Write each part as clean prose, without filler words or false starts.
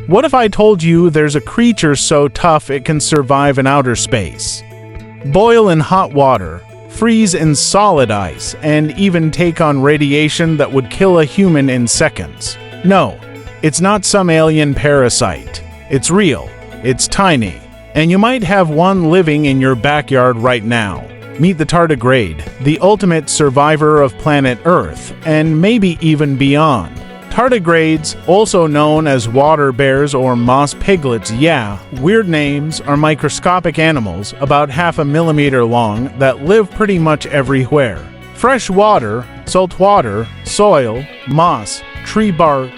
What if I told you there's a creature so tough it can survive in outer space? Boil in hot water, freeze in solid ice, and even take on radiation that would kill a human in seconds. No, it's not some alien parasite. It's real, it's tiny, and you might have one living in your backyard right now. Meet the tardigrade, the ultimate survivor of planet Earth, and maybe even beyond. Tardigrades, also known as water bears or moss piglets, yeah, weird names, are microscopic animals about 0.5 millimeter long that live pretty much everywhere. Fresh water, salt water, soil, moss, tree bark.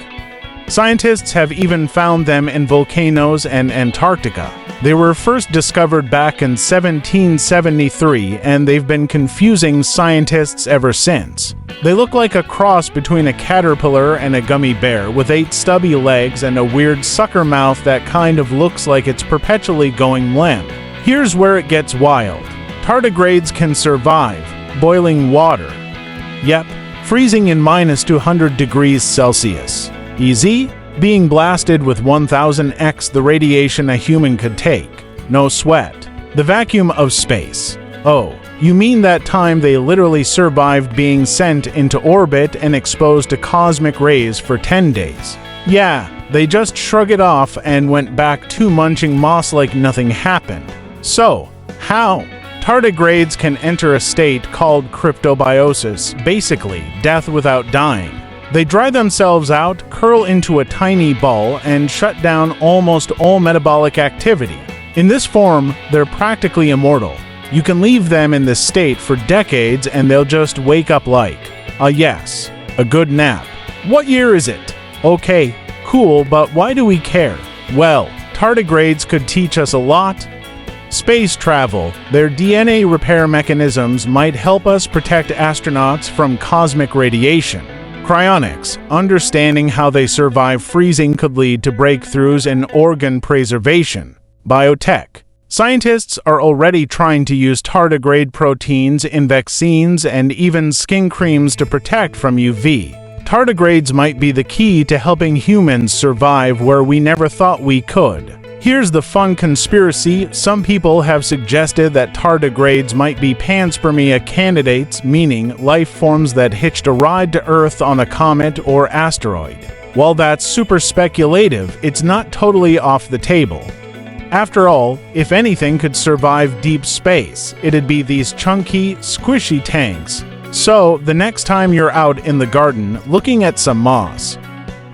Scientists have even found them in volcanoes and Antarctica. They were first discovered back in 1773, and they've been confusing scientists ever since. They look like a cross between a caterpillar and a gummy bear, with 8 stubby legs and a weird sucker mouth that kind of looks like it's perpetually going limp. Here's where it gets wild. Tardigrades can survive boiling water. Yep, freezing in -200 degrees Celsius. Easy? Being blasted with 1000x the radiation a human could take. No sweat. The vacuum of space. Oh, you mean that time they literally survived being sent into orbit and exposed to cosmic rays for 10 days? Yeah, they just shrug it off and went back to munching moss like nothing happened. So, how? Tardigrades can enter a state called cryptobiosis, basically death without dying. They dry themselves out, curl into a tiny ball, and shut down almost all metabolic activity. In this form, they're practically immortal. You can leave them in this state for decades and they'll just wake up like, yes, a good nap. What year is it? Okay, cool, but why do we care? Well, tardigrades could teach us a lot. Space travel. Their DNA repair mechanisms might help us protect astronauts from cosmic radiation. Cryonics, understanding how they survive freezing could lead to breakthroughs in organ preservation. Biotech. Scientists are already trying to use tardigrade proteins in vaccines and even skin creams to protect from UV. Tardigrades might be the key to helping humans survive where we never thought we could. Here's the fun conspiracy. Some people have suggested that tardigrades might be panspermia candidates, meaning life forms that hitched a ride to Earth on a comet or asteroid. While that's super speculative, it's not totally off the table. After all, if anything could survive deep space, it'd be these chunky, squishy tanks. So, the next time you're out in the garden looking at some moss,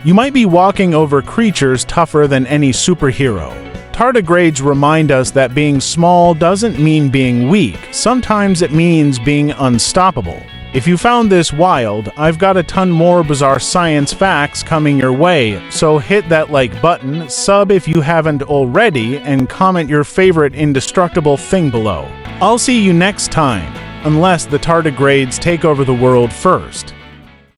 you might be walking over creatures tougher than any superhero. Tardigrades remind us that being small doesn't mean being weak. Sometimes it means being unstoppable. If you found this wild, I've got a ton more bizarre science facts coming your way, so hit that like button, sub if you haven't already, and comment your favorite indestructible thing below. I'll see you next time, unless the tardigrades take over the world first.